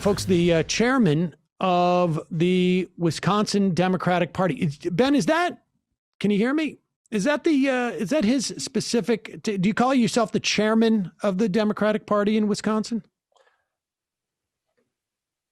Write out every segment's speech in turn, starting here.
Folks, the chairman of the Wisconsin Democratic Party. Ben, can you hear me? Is that his specific, do you call yourself the chairman of the Democratic Party in Wisconsin?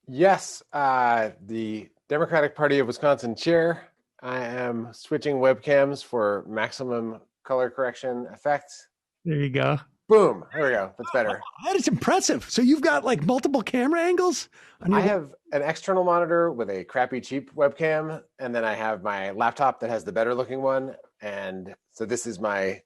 Yes, the Democratic Party of Wisconsin chair. I am switching webcams for maximum color correction effects. There you go. Boom. There we go. That's better. That is impressive. So you've got like multiple camera angles? I have an external monitor with a crappy, cheap webcam, and then I have my laptop that has the better looking one. And so this is my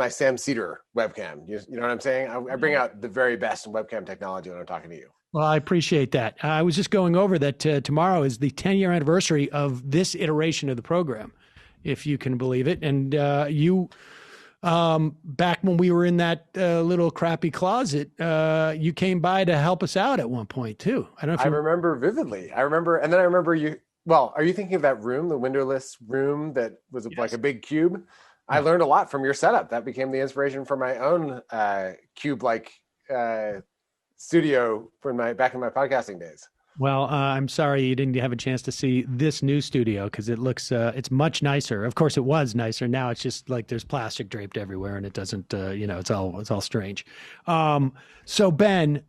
Sam Seder webcam. You know what I'm saying? I bring out the very best in webcam technology when I'm talking to you. Well, I appreciate that. I was just going over that tomorrow is the 10-year anniversary of this iteration of the program, if you can believe it. And you, back when we were in that little crappy closet, you came by to help us out at one point too. I don't know if I remember vividly. I remember you. Well, are you thinking of that room, the windowless room that was like a big cube? I learned a lot from your setup. That became the inspiration for my own cube-like studio back in my podcasting days. Well, I'm sorry you didn't have a chance to see this new studio because it looks it's much nicer. Of course, it was nicer. Now it's just like there's plastic draped everywhere, and it doesn't. It's all strange. So Ben,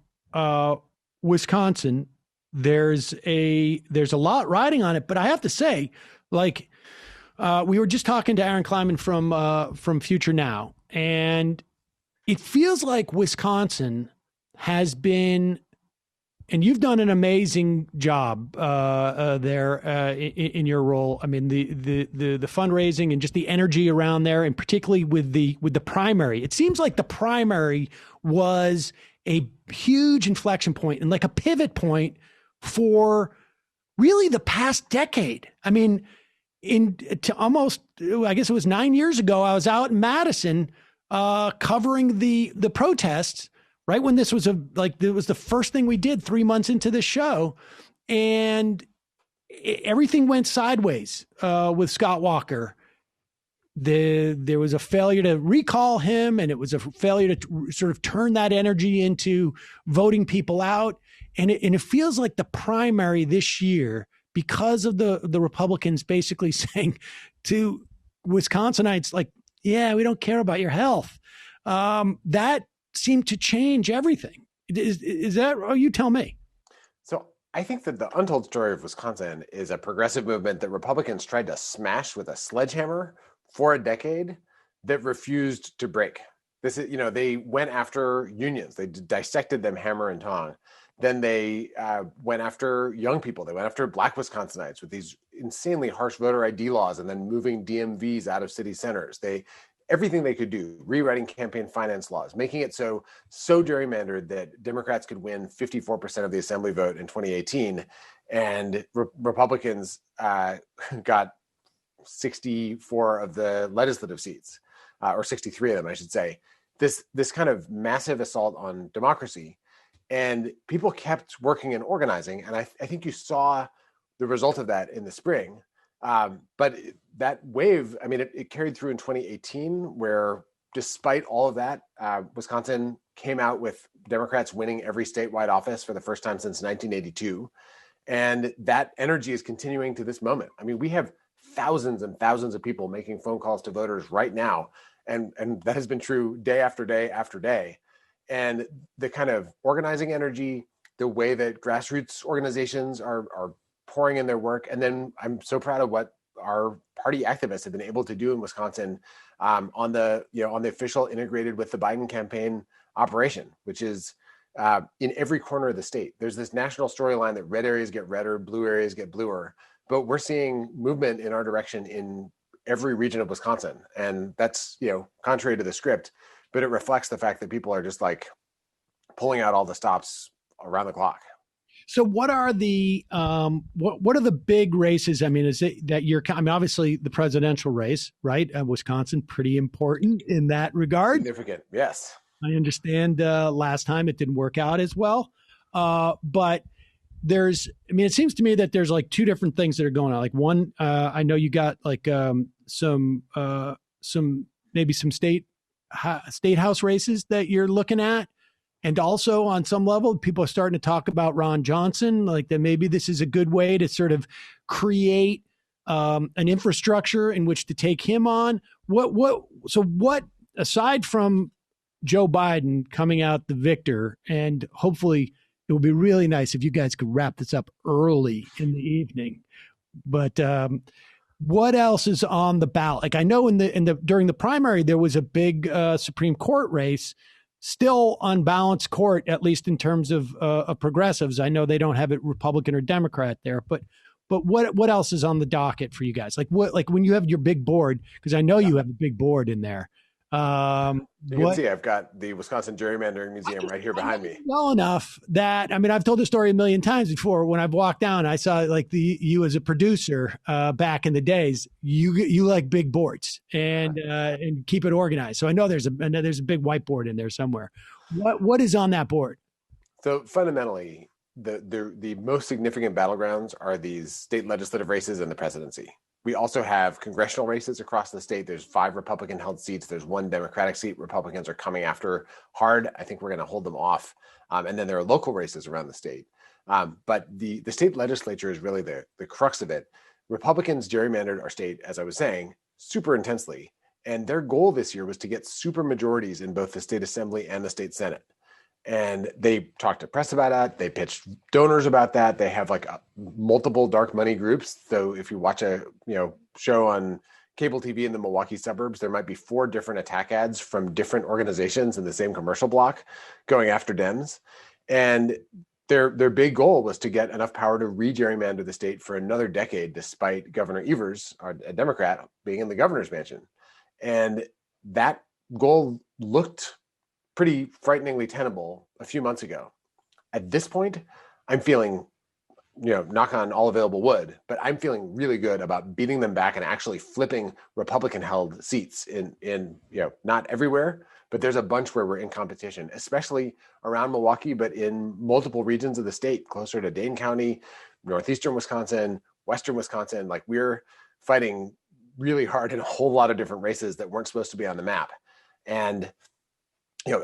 Wisconsin, there's a lot riding on it, but I have to say, like, we were just talking to Aaron Kleiman from Future Now, and it feels like Wisconsin has been, and you've done an amazing job there in your role. I mean, the fundraising and just the energy around there, and particularly with the primary. It seems like the primary was a huge inflection point and like a pivot point for really the past decade. I mean, almost, I guess it was 9 years ago, I was out in Madison covering the protests. Right when this was it was the first thing we did 3 months into the show, and everything went sideways with Scott Walker. There was a failure to recall him, and it was a failure to sort of turn that energy into voting people out. And it feels like the primary this year, because of the Republicans basically saying to Wisconsinites, like, yeah, we don't care about your health. That seemed to change everything. Is that, oh, you tell me. So I think that the untold story of Wisconsin is a progressive movement that Republicans tried to smash with a sledgehammer for a decade that refused to break. This is, they went after unions. They dissected them hammer and tong. Then they went after young people. They went after Black Wisconsinites with these insanely harsh voter ID laws, and then moving DMVs out of city centers. Everything they could do, rewriting campaign finance laws, making it so gerrymandered that Democrats could win 54% of the assembly vote in 2018, and Republicans got 64 of the legislative seats, or 63 of them, I should say. This kind of massive assault on democracy, and people kept working and organizing, and I think you saw the result of that in the spring. But that wave, I mean, it carried through in 2018, where despite all of that, Wisconsin came out with Democrats winning every statewide office for the first time since 1982. And that energy is continuing to this moment. I mean, we have thousands and thousands of people making phone calls to voters right now. And that has been true day after day after day. And the kind of organizing energy, the way that grassroots organizations are pouring in their work. And then I'm so proud of what our party activists have been able to do in Wisconsin on the official integrated with the Biden campaign operation, which is in every corner of the state. There's this national storyline that red areas get redder, blue areas get bluer, but we're seeing movement in our direction in every region of Wisconsin. And that's, contrary to the script, but it reflects the fact that people are just like pulling out all the stops around the clock. So what are the what are the big races? I mean, is it that obviously the presidential race, right? Wisconsin, pretty important in that regard. Significant, yes. I understand last time it didn't work out as well. But it seems to me that there's like two different things that are going on. Like one, I know you got like some state house races that you're looking at. And also on some level, people are starting to talk about Ron Johnson, like that maybe this is a good way to sort of create an infrastructure in which to take him on. What, aside from Joe Biden coming out the victor, and hopefully it would be really nice if you guys could wrap this up early in the evening. But what else is on the ballot? Like I know in the during the primary there was a big Supreme Court race, still unbalanced court, at least in terms of progressives. I know they don't have it Republican or Democrat there, but what else is on the docket for you guys? Like when you have your big board, because I know you have a big board in there. You can see I've got the Wisconsin Gerrymandering Museum right here behind me. Well enough that, I mean, I've told the story a million times before. When I've walked down, I saw like you as a producer back in the days. You like big boards and keep it organized. So I know there's a big whiteboard in there somewhere. What is on that board? So fundamentally, the most significant battlegrounds are these state legislative races and the presidency. We also have congressional races across the state. There's 5 Republican-held seats. There's 1 Democratic seat. Republicans are coming after hard. I think we're going to hold them off. And then there are local races around the state. But the state legislature is really the crux of it. Republicans gerrymandered our state, as I was saying, super intensely. And their goal this year was to get super majorities in both the state assembly and the state senate. And they talked to press about that. They pitched donors about that. They have like multiple dark money groups. So if you watch a show on cable TV in the Milwaukee suburbs, there might be 4 different attack ads from different organizations in the same commercial block going after Dems. And their big goal was to get enough power to re-gerrymander the state for another decade, despite Governor Evers, a Democrat, being in the governor's mansion. And that goal looked pretty frighteningly tenable a few months ago. At this point, I'm feeling, knock on all available wood, but I'm feeling really good about beating them back and actually flipping Republican-held seats in not everywhere, but there's a bunch where we're in competition, especially around Milwaukee, but in multiple regions of the state, closer to Dane County, northeastern Wisconsin, western Wisconsin. Like we're fighting really hard in a whole lot of different races that weren't supposed to be on the map. And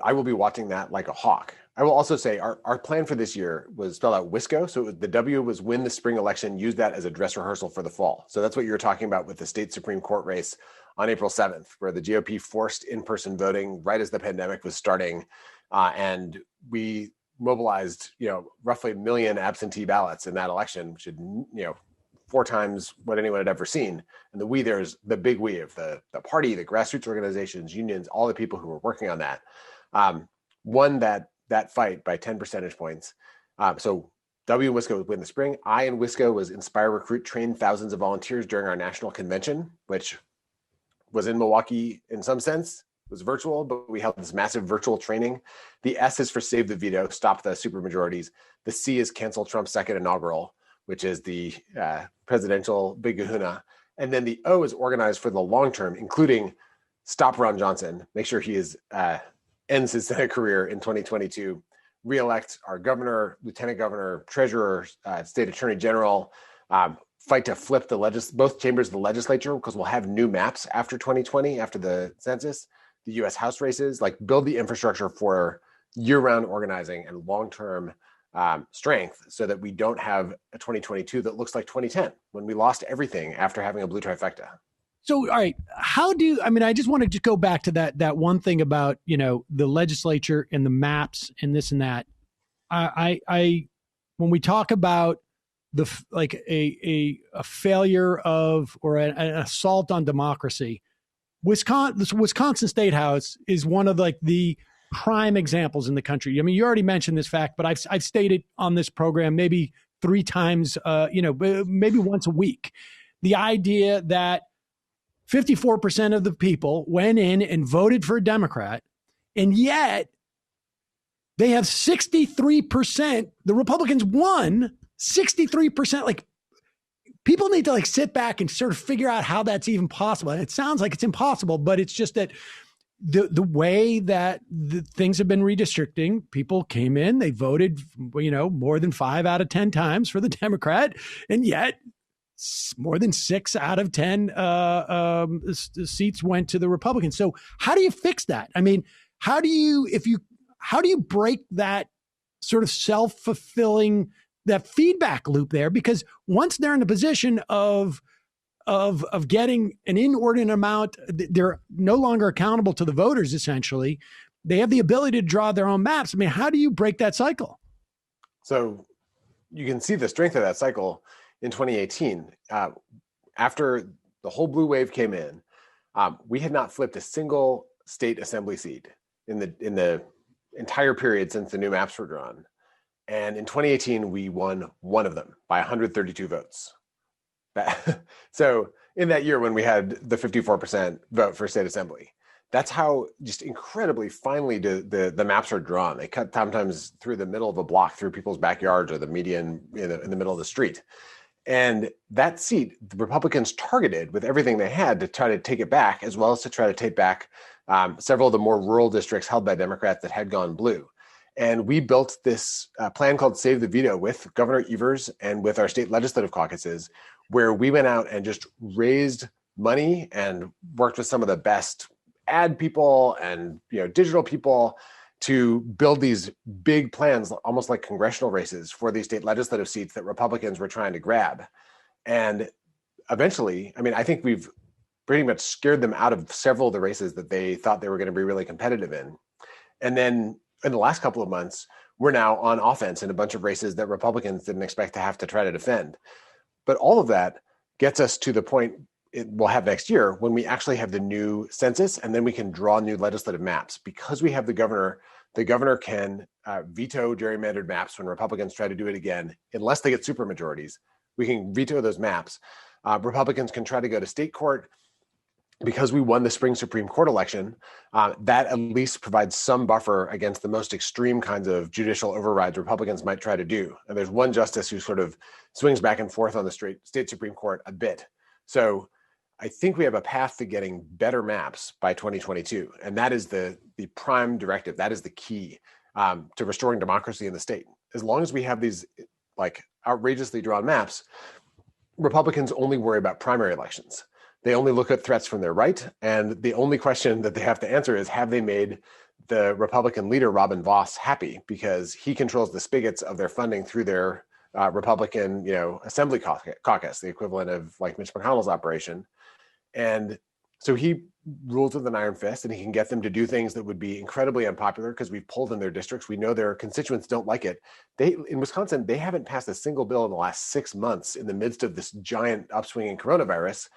I will be watching that like a hawk. I will also say our plan for this year was spelled out WISCO. So the W was win the spring election, use that as a dress rehearsal for the fall. So that's what you were talking about with the state Supreme Court race on April 7th, where the GOP forced in-person voting right as the pandemic was starting. And we mobilized, roughly 1 million absentee ballots in that election, which had, 4 times what anyone had ever seen. And the we there is the big we of the party, the grassroots organizations, unions, all the people who were working on that. Won that fight by 10 percentage points. So W and WISCO would win the spring. I and WISCO was inspire, recruit, train thousands of volunteers during our national convention, which was in Milwaukee in some sense. It was virtual, but we held this massive virtual training. The S is for save the veto, stop the supermajorities. The C is cancel Trump's second inaugural, which is the presidential big kahuna. And then the O is organized for the long term, including stop Ron Johnson, make sure he ends his Senate career in 2022, reelect our governor, lieutenant governor, treasurer, state attorney general, fight to flip both chambers of the legislature, because we'll have new maps after 2020, after the census, the U.S. House races, like build the infrastructure for year-round organizing and long-term strength so that we don't have a 2022 that looks like 2010 when we lost everything after having a blue trifecta. So, all right, I just want to just go back to that one thing about, the legislature and the maps and this and that. I when we talk about a failure of, or an assault on democracy, Wisconsin State House is one of the prime examples in the country. I mean, you already mentioned this fact, but I've stated on this program maybe 3 times, maybe once a week, the idea that 54% of the people went in and voted for a Democrat, and yet they have 63%. The Republicans won 63%. Like, people need to sit back and sort of figure out how that's even possible. And it sounds like it's impossible, but it's just that the way that the things have been redistricting, people came in, they voted, more than 5 out of 10 times for the Democrat, and yet more than 6 out of 10 seats went to the Republicans. So how do you fix that? I mean, how do you how do you break that sort of self-fulfilling, that feedback loop there? Because once they're in the position of getting an inordinate amount, they're no longer accountable to the voters. Essentially, they have the ability to draw their own maps. I mean, how do you break that cycle? So you can see the strength of that cycle in 2018. After the whole blue wave came in, we had not flipped a single state assembly seat in the entire period since the new maps were drawn. And in 2018, we won one of them by 132 votes. So in that year when we had the 54% vote for state assembly, that's how just incredibly finely the maps are drawn. They cut sometimes through the middle of a block, through people's backyards, or the median in the middle of the street. And that seat, the Republicans targeted with everything they had to try to take it back, as well as to try to take back several of the more rural districts held by Democrats that had gone blue. And we built this plan called Save the Veto with Governor Evers and with our state legislative caucuses, where we went out and just raised money and worked with some of the best ad people and digital people to build these big plans, almost like congressional races, for these state legislative seats that Republicans were trying to grab. And eventually, I mean, I think we've pretty much scared them out of several of the races that they thought they were going to be really competitive in. And then in the last couple of months, we're now on offense in a bunch of races that Republicans didn't expect to have to try to defend. But all of that gets us to the point we'll have next year when we actually have the new census, and then we can draw new legislative maps. Because we have the governor can veto gerrymandered maps when Republicans try to do it again, unless they get supermajorities. We can veto those maps. Republicans can try to go to state court. Because we won the spring Supreme Court election, that at least provides some buffer against the most extreme kinds of judicial overrides Republicans might try to do. And there's one justice who sort of swings back and forth on the state Supreme Court a bit. So I think we have a path to getting better maps by 2022. And that is the prime directive. That is the key to restoring democracy in the state. As long as we have these like outrageously drawn maps, Republicans only worry about primary elections. They only look at threats from their right. And the only question that they have to answer is, have they made the Republican leader, Robin Vos, happy? Because he controls the spigots of their funding through their Republican, Assembly caucus, the equivalent of like Mitch McConnell's operation. And so he rules with an iron fist, and he can get them to do things that would be incredibly unpopular because we've pulled in their districts. We know their constituents don't like it. In Wisconsin, they haven't passed a single bill in the last 6 months in the midst of this giant upswing in coronavirus.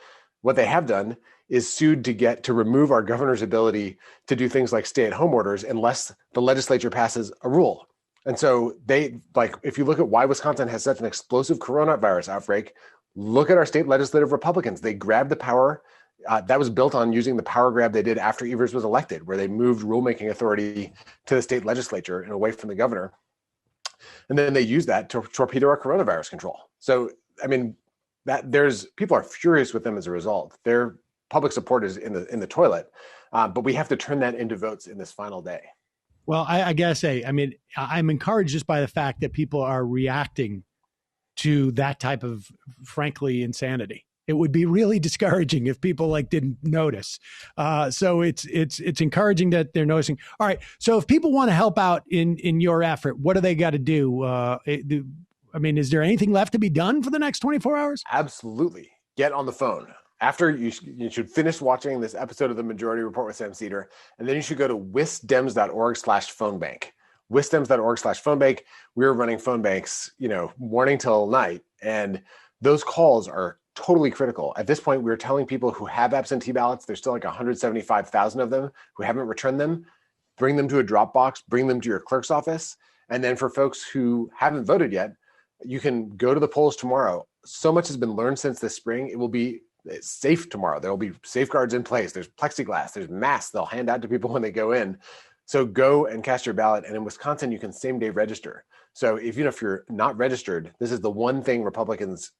What they have done is sued to remove our governor's ability to do things like stay-at-home orders unless the legislature passes a rule. And so if you look at why Wisconsin has such an explosive coronavirus outbreak, look at our state legislative Republicans. They grabbed the power that was built on using the power grab they did after Evers was elected, where they moved rulemaking authority to the state legislature and away from the governor. And then they used that to torpedo our coronavirus control. So, I mean, people are furious with them as a result. Their public support is in the toilet, but we have to turn that into votes in this final day. Well, I gotta say, I mean, I'm encouraged just by the fact that people are reacting to that type of, frankly, insanity. It would be really discouraging if people didn't notice. So it's encouraging that they're noticing. All right. So if people want to help out in your effort, what do they got to do? I mean, is there anything left to be done for the next 24 hours? Absolutely. Get on the phone. After you should finish watching this episode of the Majority Report with Sam Seder, and then you should go to wisdems.org/phonebank. wisdems.org/phonebank. We're running phone banks, morning till night. And those calls are totally critical. At this point, we're telling people who have absentee ballots, there's still 175,000 of them who haven't returned them, bring them to a Dropbox, bring them to your clerk's office. And then for folks who haven't voted yet, you can go to the polls tomorrow. So much has been learned since this spring. It will be safe tomorrow. There will be safeguards in place. There's plexiglass, there's masks they'll hand out to people when they go in. So go and cast your ballot. And in Wisconsin, you can same day register. So even if you're not registered, this is the one thing Republicans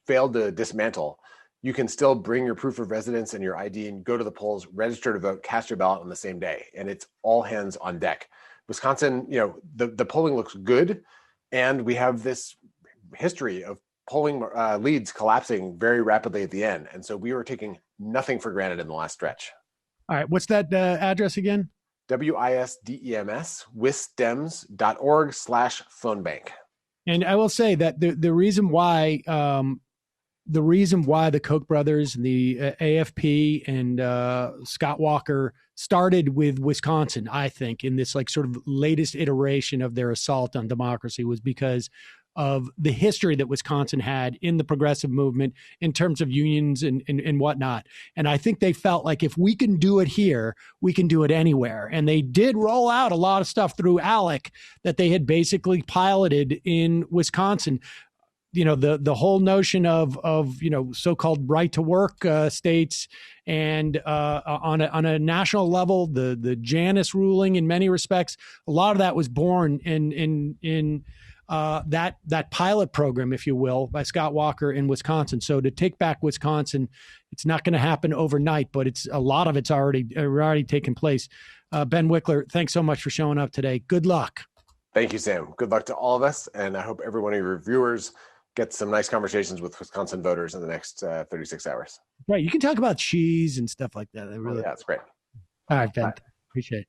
failed to dismantle. You can still bring your proof of residence and your ID and go to the polls, register to vote, cast your ballot on the same day. And it's all hands on deck. Wisconsin, the polling looks good. And we have this history of polling leads collapsing very rapidly at the end. And so we were taking nothing for granted in the last stretch. All right. What's that address again? WISDEMS, wisdems.org/phone bank. And I will say that the reason why the Koch brothers and the AFP and Scott Walker started with Wisconsin, I think, in this like sort of latest iteration of their assault on democracy, was because of the history that Wisconsin had in the progressive movement in terms of unions and whatnot. And I think they felt like if we can do it here, we can do it anywhere. And they did roll out a lot of stuff through ALEC that they had basically piloted in Wisconsin. You know, the whole notion of so-called right to work states, and on a national level, the Janus ruling in many respects, a lot of that was born in that pilot program, if you will, by Scott Walker in Wisconsin. So to take back Wisconsin, it's not going to happen overnight, but a lot of it's already taken place. Ben Wikler, thanks so much for showing up today. Good luck. Thank you, Sam. Good luck to all of us, and I hope every one of your viewers gets some nice conversations with Wisconsin voters in the next 36 hours. Right. You can talk about cheese and stuff like that. Yeah, it's great. All right, Ben. Appreciate it.